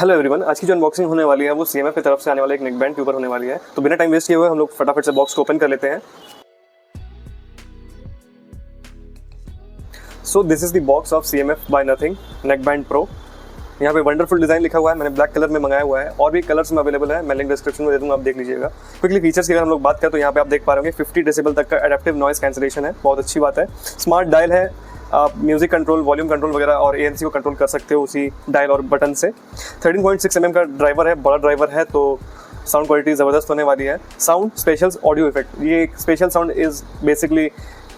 Hello everyone, आज की जो अनबॉक्सिंग होने वाली है वो CMF की तरफ से आने वाले एक नेकबैंड के ऊपर होने वाली है। तो बिना टाइम वेस्ट किए हुए हम लोग फटाफट से बॉक्स को ओपन कर लेते हैं। So this is the box of CMF by Nothing neckband Pro. यहाँ पे वंडरफुल डिजाइन लिखा हुआ है, मैंने ब्लैक कलर में मंगाया हुआ है और भी कलर्स में अवेलेबल है, मैं लिंक डिस्क्रिप्शन में दे दूंगा, आप देख लीजिएगा। क्विकली फीचर्स की अगर हम लोग बात करें तो यहाँ पे आप देख पा रहे होंगे 50 डेसिबल तक का एडेप्टिव नॉइस कैंसिलेशन है, बहुत अच्छी बात है। स्मार्ट डायल है, आप म्यूजिक कंट्रोल, वॉल्यूम कंट्रोल वगैरह और ANC को कंट्रोल कर सकते हो उसी डायल और बटन से। 13.6 mm का ड्राइवर है, बड़ा ड्राइवर है, तो साउंड क्वालिटी ज़बरदस्त होने वाली है। साउंड स्पेशल ऑडियो इफेक्ट, ये एक स्पेशल साउंड इज़ बेसिकली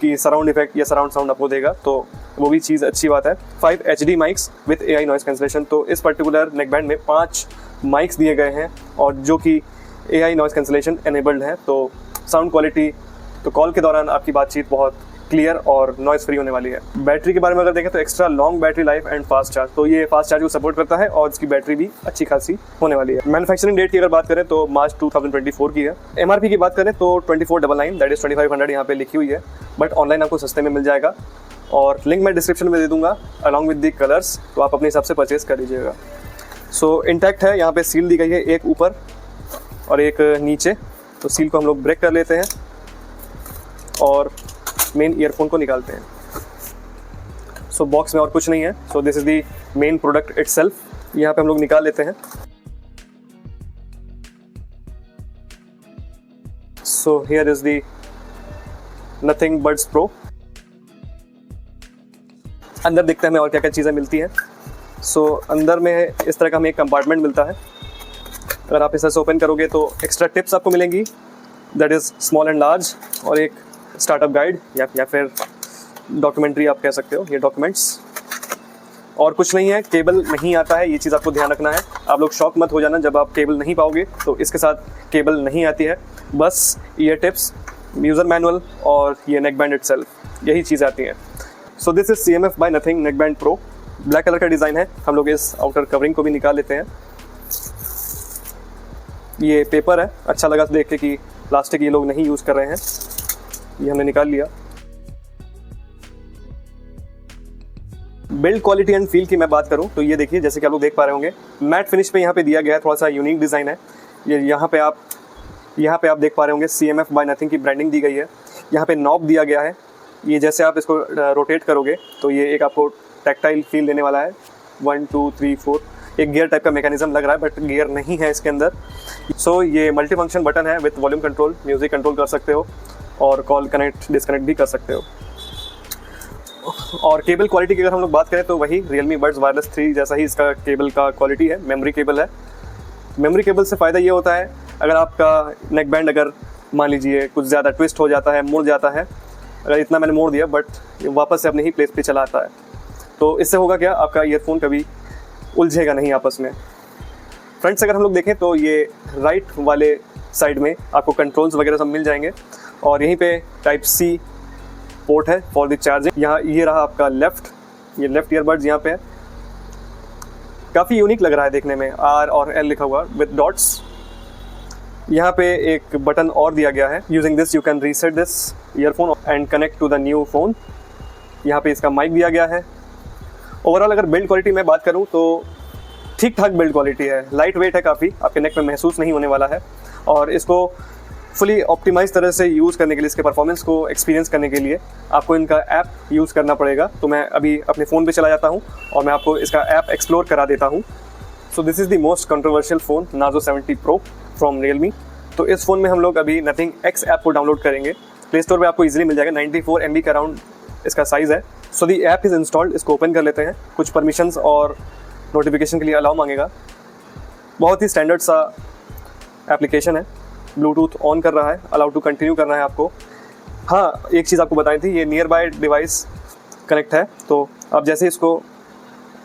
कि सराउंड इफेक्ट या सराउंड साउंड आपको देगा, तो वो भी चीज़ अच्छी बात है। 5 HD mics with AI noise cancellation, तो इस पर्टिकुलर नेकबैंड में 5 माइक्स दिए गए हैं और जो कि AI नॉइस कैंसिलेशन एनेबल्ड है। तो साउंड क्वालिटी, तो कॉल के दौरान आपकी बातचीत बहुत क्लियर और नॉइस फ्री होने वाली है। बैटरी के बारे में अगर देखें तो extra long battery life and fast charge, तो ये फास्ट चार्ज को सपोर्ट करता है और इसकी बैटरी भी अच्छी खासी होने वाली है। मैन्युफैक्चरिंग डेट की अगर बात करें तो मार्च 2024 की है। MRP की बात करें तो 2499 दैट इज 2500 यहाँ पे लिखी हुई है, बट ऑनलाइन आपको सस्ते में मिल जाएगा और लिंक मैं डिस्क्रिप्शन में दे दूंगा अलॉन्ग विद द कलर्स, तो आप अपने हिसाब से परचेज कर लीजिएगा। सो इंटैक्ट है, यहाँ पे सील दी गई है, एक ऊपर और एक नीचे, तो सील को हम लोग ब्रेक कर लेते हैं और मेन ईयरफोन को निकालते हैं। सो बॉक्स में और कुछ नहीं है। सो this is the main product itself, यहाँ पे हम लोग निकाल लेते हैं। So here is the nothing buds pro. अंदर देखते हैं हमें और क्या क्या चीज़ें मिलती हैं। सो अंदर में इस तरह का हमें एक कंपार्टमेंट मिलता है। अगर आप इसे ओपन करोगे तो एक्स्ट्रा टिप्स आपको मिलेंगी, that is small and large, और एक स्टार्टअप गाइड या फिर डॉक्यूमेंट्री आप कह सकते हो, ये डॉक्यूमेंट्स। और कुछ नहीं है, केबल नहीं आता है, ये चीज़ आपको ध्यान रखना है। आप लोग शॉक मत हो जाना जब आप केबल नहीं पाओगे, तो इसके साथ केबल नहीं आती है, बस ईयर टिप्स, यूज़र मैनुअल और ये नेकबैंड इटसेल्फ, यही चीज़ आती हैं। So this is CMF by Nothing neckband Pro. Black colour का डिज़ाइन है, हम लोग इस आउटर कवरिंग को भी निकाल लेते हैं। ये पेपर है, अच्छा लगा देख के कि प्लास्टिक ये लोग नहीं यूज़ कर रहे हैं, ये हमने निकाल लिया। बिल्ड क्वालिटी एंड फील की मैं बात करूं तो ये देखिए, जैसे कि आप लोग देख पा रहे होंगे, मैट फिनिश पे यहाँ पे दिया गया है, थोड़ा सा यूनिक डिज़ाइन है। ये यहाँ पे आप देख पा रहे होंगे CMF बाय नथिंग की ब्रांडिंग दी गई है। यहाँ पे नॉब दिया गया है, ये जैसे आप इसको रोटेट करोगे तो ये एक आपको टैक्टाइल फील देने वाला है। 1 2 3 4 एक गियर टाइप का मैकेनिज्म लग रहा है, बट गियर नहीं है इसके अंदर। सो ये मल्टी फंक्शन बटन है, with volume control, music control कर सकते हो और कॉल कनेक्ट डिस्कनेक्ट भी कर सकते हो। और केबल क्वालिटी की अगर हम लोग बात करें तो वही Realme Buds Wireless 3 जैसा ही इसका केबल का क्वालिटी है, मेमोरी केबल है। मेमोरी केबल से फ़ायदा ये होता है, अगर आपका नेक बैंड अगर मान लीजिए कुछ ज़्यादा ट्विस्ट हो जाता है, मुड़ जाता है, अगर इतना मैंने मोड़ दिया बट वापस से अपने ही प्लेस पे चला आता है, तो इससे होगा क्या, आपका ईयरफोन कभी उलझेगा नहीं आपस में। फ्रंट से अगर हम लोग देखें तो ये राइट वाले साइड में आपको कंट्रोल्स वगैरह सब मिल जाएंगे और यहीं पे Type-C पोर्ट है फॉर द चार्जिंग। यहाँ ये रहा आपका ये लेफ्ट ईयरबड्स यहाँ पे है, काफ़ी यूनिक लग रहा है देखने में, R और L लिखा हुआ विद डॉट्स। यहाँ पे एक बटन और दिया गया है, using this you can reset this earphone and connect to the new phone. यहाँ पे इसका माइक दिया गया है। ओवरऑल अगर बिल्ड क्वालिटी में बात करूँ तो ठीक ठाक बिल्ड क्वालिटी है, लाइट वेट है काफ़ी, आपके नेक में महसूस नहीं होने वाला है। और इसको फुली ऑप्टिमाइज तरह से यूज़ करने के लिए, इसके परफॉर्मेंस को एक्सपीरियंस करने के लिए आपको इनका ऐप यूज़ करना पड़ेगा। तो मैं अभी अपने फ़ोन पे चला जाता हूँ और मैं आपको इसका ऐप एक्सप्लोर करा देता हूँ। So this is the most controversial phone, Narzo 70 Pro from Realme। तो इस फ़ोन में हम लोग अभी नथिंग X ऐप को डाउनलोड करेंगे, प्ले स्टोर पर आपको ईजिली मिल जाएगा। 94 MB का अराउंड इसका साइज़ है। सो दी ऐप इज़ इंस्टॉल्ड, इसको ओपन कर लेते हैं। कुछ परमिशंस और नोटिफिकेशन के लिए अलाउ मांगेगा। बहुत ही स्टैंडर्ड सा एप्लीकेशन है, ब्लूटूथ ऑन कर रहा है, अलाउ टू कंटिन्यू करना है आपको। हाँ, एक चीज़ आपको बताई थी, ये नियर बाय डिवाइस कनेक्ट है, तो आप जैसे इसको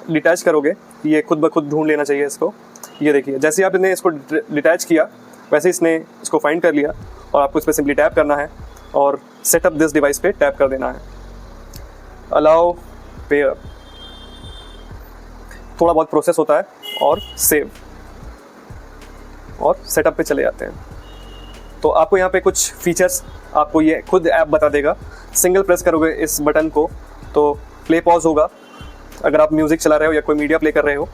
डिटैच करोगे ये खुद ब खुद ढूंढ लेना चाहिए इसको। ये देखिए, जैसे आप इन्हें इसको डिटैच किया वैसे इसने इसको फाइंड कर लिया और आपको इस पर सिंपली टैप करना है और सेटअप दिस डिवाइस पे टैप कर देना है। अलाउ पेयर, थोड़ा बहुत प्रोसेस होता है और सेव और सेटअप पे चले जाते हैं। तो आपको यहाँ पे कुछ फीचर्स आपको ये खुद ऐप बता देगा। सिंगल प्रेस करोगे इस बटन को तो प्ले पॉज होगा, अगर आप म्यूज़िक चला रहे हो या कोई मीडिया प्ले कर रहे हो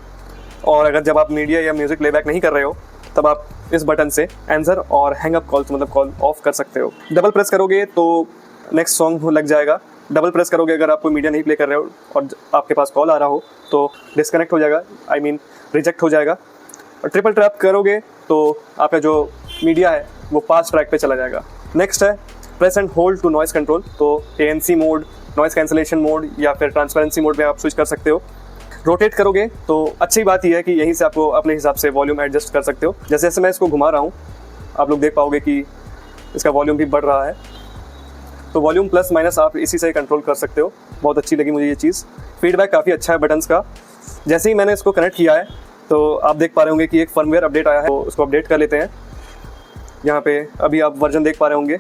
और अगर जब आप मीडिया या म्यूज़िक प्लेबैक नहीं कर रहे हो तब आप इस बटन से आंसर और हैंग अप कॉल्स मतलब कॉल ऑफ कर सकते हो। डबल प्रेस करोगे तो नेक्स्ट सॉन्ग लग जाएगा। डबल प्रेस करोगे अगर आप कोई मीडिया नहीं प्ले कर रहे हो और आपके पास कॉल आ रहा हो तो डिस्कनेक्ट हो जाएगा, आई मीन रिजेक्ट हो जाएगा। और ट्रिपल टैप करोगे तो आपका जो मीडिया है वो पास ट्रैक पे चला जाएगा। नेक्स्ट है press and hold to noise control. तो ANC mode, noise cancellation mode या फिर ट्रांसपेरेंसी मोड में आप स्विच कर सकते हो। रोटेट करोगे तो अच्छी बात यह है कि यहीं से आपको अपने हिसाब से वॉल्यूम एडजस्ट कर सकते हो। जैसे जैसे मैं इसको घुमा रहा हूँ आप लोग देख पाओगे कि इसका वॉल्यूम भी बढ़ रहा है। तो वॉल्यूम प्लस माइनस आप इसी से कंट्रोल कर सकते हो। बहुत अच्छी लगी मुझे ये चीज़। फीडबैक काफ़ी अच्छा है बटन्स का। जैसे ही मैंने इसको कनेक्ट किया है तो आप देख पा रहे होंगे कि एक फर्मवेयर अपडेट आया है, तो उसको अपडेट कर लेते हैं। यहाँ पे अभी आप वर्जन देख पा रहे होंगे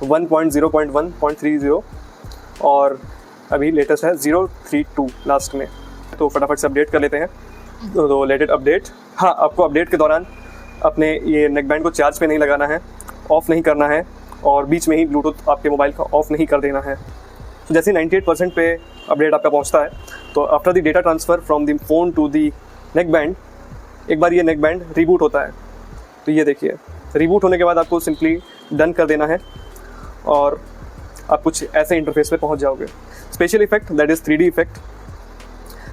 1.0.1.30 और अभी लेटेस्ट है 032 लास्ट में। तो फटाफट से अपडेट कर लेते हैं। तो लेट इट अपडेट। हाँ, आपको अपडेट के दौरान अपने ये नेकबैंड को चार्ज पे नहीं लगाना है, ऑफ़ नहीं करना है और बीच में ही ब्लूटूथ आपके मोबाइल का ऑफ़ नहीं कर देना है। जैसे 98% पे अपडेट आपका पहुंचता है तो after the data transfer from the phone to the neckband एक बार ये नेकबैंड रिबूट होता है। तो ये देखिए, रिबूट होने के बाद आपको सिंपली डन कर देना है और आप कुछ ऐसे इंटरफेस पे पहुंच जाओगे। Special effect that is 3D effect,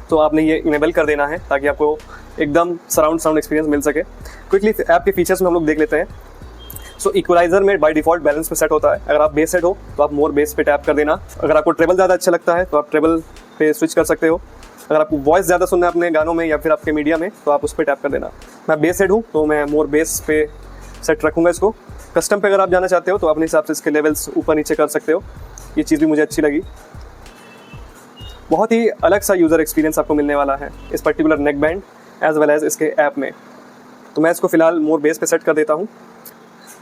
तो आपने ये इनेबल कर देना है ताकि आपको एकदम सराउंड साउंड एक्सपीरियंस मिल सके। क्विकली ऐप के फीचर्स में हम लोग देख लेते हैं। सो इक्वलाइजर में बाय डिफ़ॉल्ट बैलेंस पे सेट होता है। अगर आप बेस सेट हो तो आप मोर बेस पे टैप कर देना। अगर आपको ट्रेबल ज़्यादा अच्छा लगता है तो आप ट्रेबल पे स्विच कर सकते हो। अगर आपको वॉइस ज़्यादा सुनना है अपने गानों में या फिर आपके मीडिया में तो आप उस पर टैप कर देना। मैं बेस सेट हूँ तो मैं मोर बेस पे सेट रखूँगा इसको। कस्टम पे अगर आप जाना चाहते हो तो अपने हिसाब से इसके लेवल्स ऊपर नीचे कर सकते हो। ये चीज़ भी मुझे अच्छी लगी। बहुत ही अलग सा यूज़र एक्सपीरियंस आपको मिलने वाला है इस particular neckband as well as इसके ऐप में। तो मैं इसको फिलहाल मोर बेस पे सेट कर देता हूँ।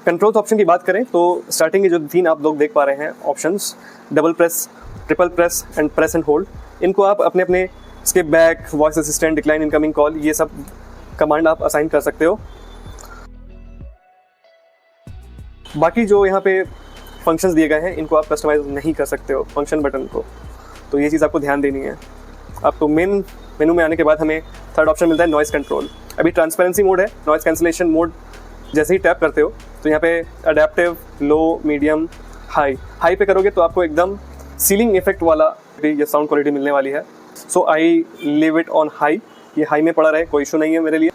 कंट्रोल्स ऑप्शन की बात करें तो स्टार्टिंग के जो 3 आप लोग देख पा रहे हैं options, double press, triple press and press and hold, इनको आप अपने अपने skip back, voice assistant, decline incoming call, ये सब कमांड आप असाइन कर सकते हो। बाकी जो यहाँ पे फंक्शंस दिए गए हैं इनको आप कस्टमाइज नहीं कर सकते हो फंक्शन बटन को, तो ये चीज़ आपको ध्यान देनी है। आपको मेन मेनू में आने के बाद हमें थर्ड ऑप्शन मिलता है नॉइस कंट्रोल। अभी ट्रांसपेरेंसी मोड है। नॉइस कैंसलेशन मोड जैसे ही टैप करते हो तो यहाँ पे अडेप्टिव, लो, मीडियम, हाई पे करोगे तो आपको एकदम सीलिंग इफेक्ट वाला ये साउंड क्वालिटी मिलने वाली है। So I leave it on high. ये हाई में पड़ा रहे, कोई इशू नहीं है मेरे लिए।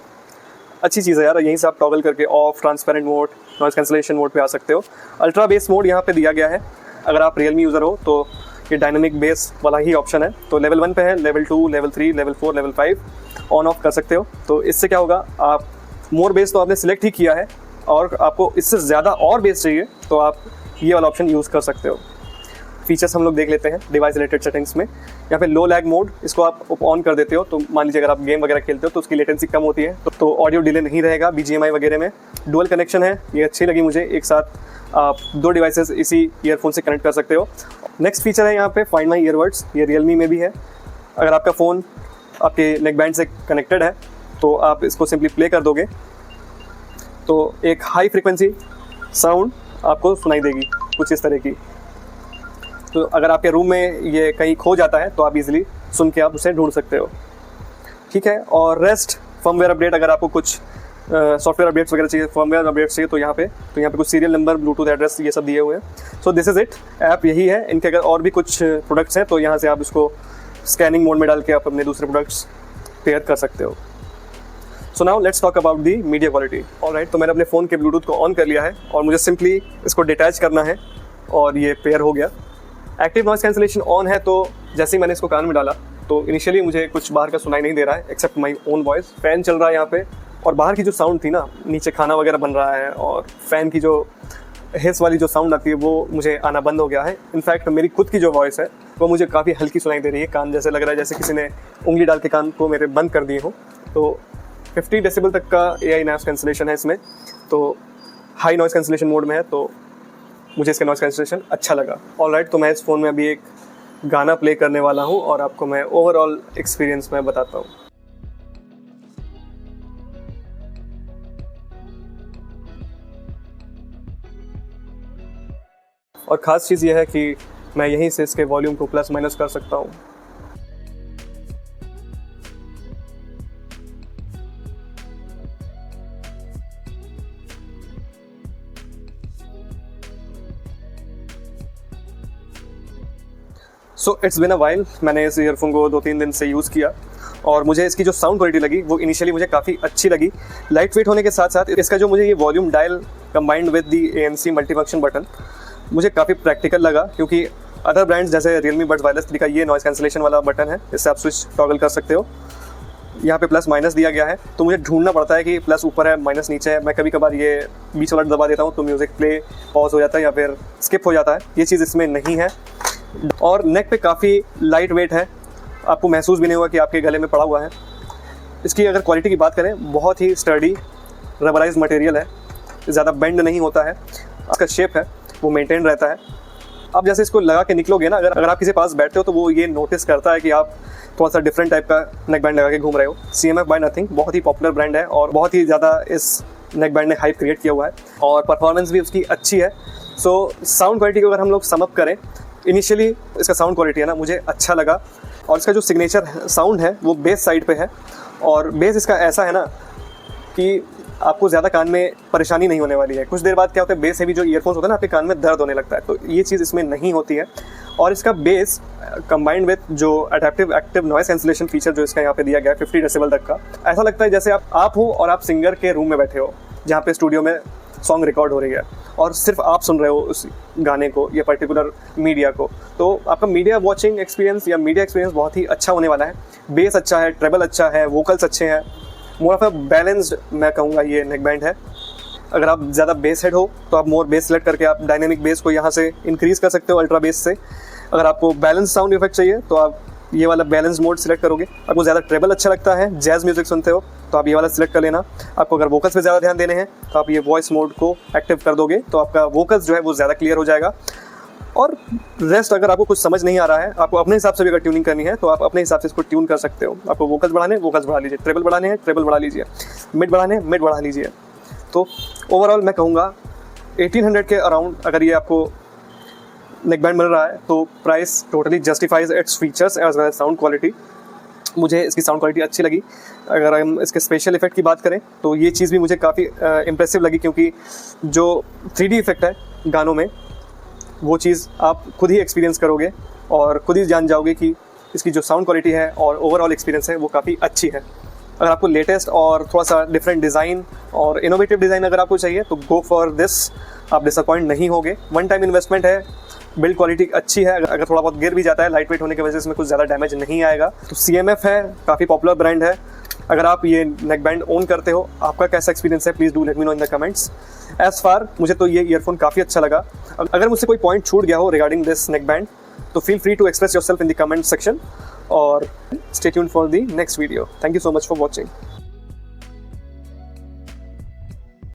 अच्छी चीज़ है यार, यहीं से आप टॉगल करके of, transparent mode, noise cancellation mode पे आ सकते हो। अल्ट्रा बेस मोड यहाँ पे दिया गया है। अगर आप रियलमी यूज़र हो तो ये डायनामिक बेस वाला ही ऑप्शन है। तो लेवल 1 पे है, level 2, level 3, level 4, level 5 on off कर सकते हो। तो इससे क्या होगा, आप मोर बेस तो आपने सिलेक्ट ही किया है और आपको इससे ज़्यादा और बेस चाहिए तो आप ये वाला ऑप्शन यूज़ कर सकते हो। फीचर्स हम लोग देख लेते हैं डिवाइस रिलेटेड सेटिंग्स में। यहाँ पे लो लैग मोड, इसको आप ऑन कर देते हो तो मान लीजिए अगर आप गेम वगैरह खेलते हो तो उसकी लेटेंसी कम होती है, तो ऑडियो डिले नहीं रहेगा BGMI वगैरह में। डुअल कनेक्शन है, ये अच्छी लगी मुझे। एक साथ आप 2 डिवाइसेस इसी ईयरफोन से कनेक्ट कर सकते हो। नेक्स्ट फीचर है यहाँ पे फाइंड माई ईयरबड्स। ये रियलमी में भी है। अगर आपका फ़ोन आपके नेकबैंड से कनेक्टेड है तो आप इसको सिंपली प्ले कर दोगे तो एक हाई फ्रिक्वेंसी साउंड आपको सुनाई देगी कुछ इस तरह की। तो अगर आपके रूम में ये कहीं खो जाता है तो आप इजीली सुन के आप उसे ढूंढ सकते हो। ठीक है। और रेस्ट फर्मवेयर अपडेट, अगर आपको कुछ सॉफ्टवेयर अपडेट्स वगैरह चाहिए, फर्मवेयर अपडेट्स चाहिए तो यहाँ पे कुछ सीरियल नंबर, ब्लूटूथ एड्रेस, ये सब दिए हुए हैं। So this is it. App यही है। इनके अगर और भी कुछ प्रोडक्ट्स हैं तो यहाँ से आप इसको स्कैनिंग मोड में डाल के आप अपने दूसरे प्रोडक्ट्स पेयर कर सकते हो। So now let's talk about the media quality. Alright, तो मैंने अपने फ़ोन के ब्लूटूथ को ऑन कर लिया है और मुझे सिंपली इसको डिटैच करना है और ये पेयर हो गया। एक्टिव नॉइस कैंसलेशन ऑन है तो जैसे ही मैंने इसको कान में डाला तो इनिशियली मुझे कुछ बाहर का सुनाई नहीं दे रहा है except my own voice. Fan चल रहा है यहाँ पे और बाहर की जो साउंड थी ना, नीचे खाना वगैरह बन रहा है और फ़ैन की जो हिस वाली जो साउंड आती है वो मुझे आना बंद हो गया है। इनफैक्ट मेरी खुद की जो वॉइस है वो मुझे काफ़ी हल्की सुनाई दे रही है। कान जैसे लग रहा है जैसे किसी ने उंगली डाल के कान को मेरे बंद कर दिए हो। तो 50 डेसिबल तक का AI नॉइस कैंसलेशन है इसमें। तो हाई नॉइस कैंसलेशन मोड में है तो मुझे इसका नॉइस कैंसलेशन अच्छा लगा। ऑलराइट, तो मैं इस फ़ोन में अभी एक गाना प्ले करने वाला हूँ और आपको मैं ओवरऑल एक्सपीरियंस में बताता हूँ। और ख़ास चीज़ यह है कि मैं यहीं से इसके वॉल्यूम को प्लस माइनस कर सकता हूँ। So it's been a while, मैंने इस ईयरफोन को 2-3 दिन से यूज़ किया और मुझे इसकी जो साउंड क्वालिटी लगी वो इनिशियली मुझे काफ़ी अच्छी लगी। लाइट वेट होने के साथ साथ इसका जो मुझे ये volume dial combined with the ANC multifunction button मुझे काफ़ी प्रैक्टिकल लगा, क्योंकि अदर ब्रांड्स जैसे Realme Buds Wireless 3 का ये नॉइस कैंसिलेशन वाला बटन है, इससे आप स्विच टॉगल कर सकते हो। यहाँ पे प्लस माइनस दिया गया है, तो मुझे ढूंढना पड़ता है कि प्लस ऊपर है माइनस नीचे है। मैं कभी कभार ये बीच वाला दबा देता हूँ तो म्यूज़िक प्ले पॉज हो जाता है या फिर स्किप हो जाता है, ये चीज़ इसमें नहीं है। और नेक पे काफ़ी लाइट वेट है, आपको महसूस भी नहीं होगा कि आपके गले में पड़ा हुआ है। इसकी अगर क्वालिटी की बात करें, बहुत ही स्टर्डी रबराइज मटेरियल है, ज़्यादा बेंड नहीं होता है, इसका शेप है वो मेंटेन रहता है। आप जैसे इसको लगा के निकलोगे ना, अगर आप किसी पास बैठते हो तो वो ये नोटिस करता है कि आप थोड़ा सा डिफरेंट टाइप का नेक बैंड लगा के घूम रहे हो। CMF बाय नथिंग बहुत ही पॉपुलर ब्रांड है और बहुत ही ज़्यादा इस नेक बैंड ने हाइप क्रिएट किया हुआ है और परफॉर्मेंस भी उसकी अच्छी है। सो साउंड क्वालिटी को अगर हम लोग सम अप करें, इनिशियली इसका साउंड क्वालिटी है ना मुझे अच्छा लगा, और इसका जो सिग्नेचर साउंड है वो बेस साइड पे है, और बेस इसका ऐसा है ना कि आपको ज़्यादा कान में परेशानी नहीं होने वाली है। कुछ देर बाद क्या होता है, बेस हेवी जो ईयरफोन्स होता है ना, आपके कान में दर्द होने लगता है, तो ये चीज़ इसमें नहीं होती है। और इसका बेस कंबाइंड विद जो adaptive active noise cancellation feature जो इसका यहाँ पे दिया गया है 50 डेसिबल तक का, ऐसा लगता है जैसे आप हो और आप सिंगर के रूम में बैठे हो जहाँ पे स्टूडियो में सॉन्ग रिकॉर्ड हो रही है और सिर्फ आप सुन रहे हो उस गाने को या पर्टिकुलर मीडिया को। तो आपका मीडिया वॉचिंग एक्सपीरियंस या मीडिया एक्सपीरियंस बहुत ही अच्छा होने वाला है। बेस अच्छा है, ट्रेबल अच्छा है, वोकल्स अच्छे हैं, मोर ऑफ अ बैलेंस्ड मैं कहूँगा ये नेक बैंड है। अगर आप ज़्यादा बेस हेड हो तो आप मोर बेस सेलेक्ट करके आप डायनेमिक बेस को यहाँ से इंक्रीज़ कर सकते हो अल्ट्रा बेस से। अगर आपको बैलेंस साउंड इफेक्ट चाहिए तो आप ये वाला बैलेंस मोड सिलेक्ट करोगे। आपको ज़्यादा ट्रेबल अच्छा लगता है, जैज़ म्यूजिक सुनते हो तो आप ये वाला सिलेक्ट कर लेना। आपको अगर वोकल्स पे ज़्यादा ध्यान देने हैं तो आप ये वॉइस मोड को एक्टिव कर दोगे, तो आपका वोकल्स जो है वो ज़्यादा क्लियर हो जाएगा। और रेस्ट अगर आपको कुछ समझ नहीं आ रहा है, आपको अपने हिसाब से भी अगर ट्यूनिंग करनी है तो आप अपने हिसाब से इसको ट्यून कर सकते हो। आपको वोकल्स बढ़ाने वोकल्स बढ़ा लीजिए, ट्रेबल बढ़ाने हैं ट्रेबल बढ़ा लीजिए, मिड बढ़ाने मिड बढ़ा लीजिए। तो ओवरऑल मैं कहूँगा 1800 के अराउंड अगर ये आपको नेक बैंड मिल रहा है तो price totally justifies its features as well as sound quality. मुझे इसकी साउंड क्वालिटी अच्छी लगी। अगर हम इसके स्पेशल इफेक्ट की बात करें तो ये चीज़ भी मुझे काफ़ी इम्प्रेसिव लगी, क्योंकि जो 3D इफेक्ट है गानों में वो चीज़ आप खुद ही एक्सपीरियंस करोगे और खुद ही जान जाओगे कि इसकी जो साउंड क्वालिटी है और ओवरऑल एक्सपीरियंस है वो काफ़ी अच्छी है। अगर आपको लेटेस्ट और थोड़ा सा डिफरेंट डिज़ाइन और इनोवेटिव डिज़ाइन अगर आपको चाहिए तो गो फॉर दिस, आप डिसअपॉइंट नहीं होगे। वन टाइम इन्वेस्टमेंट है, बिल्ड क्वालिटी अच्छी है, अगर थोड़ा बहुत गिर भी जाता है लाइट वेट होने की वजह से इसमें कुछ ज़्यादा डैमेज नहीं आएगा। तो CMF है, काफ़ी पॉपुलर ब्रांड है। अगर आप ये नेक बैंड ओन करते हो, आपका कैसा एक्सपीरियंस है, please do let me know in the comments. As far मुझे तो ये ईयरफोन काफ़ी अच्छा लगा। अगर मुझसे कोई पॉइंट छूट गया हो रिगार्डिंग दिस नेक बैंड तो feel free to express yourself in the comment section और stay tuned for the next video. Thank you so much for watching.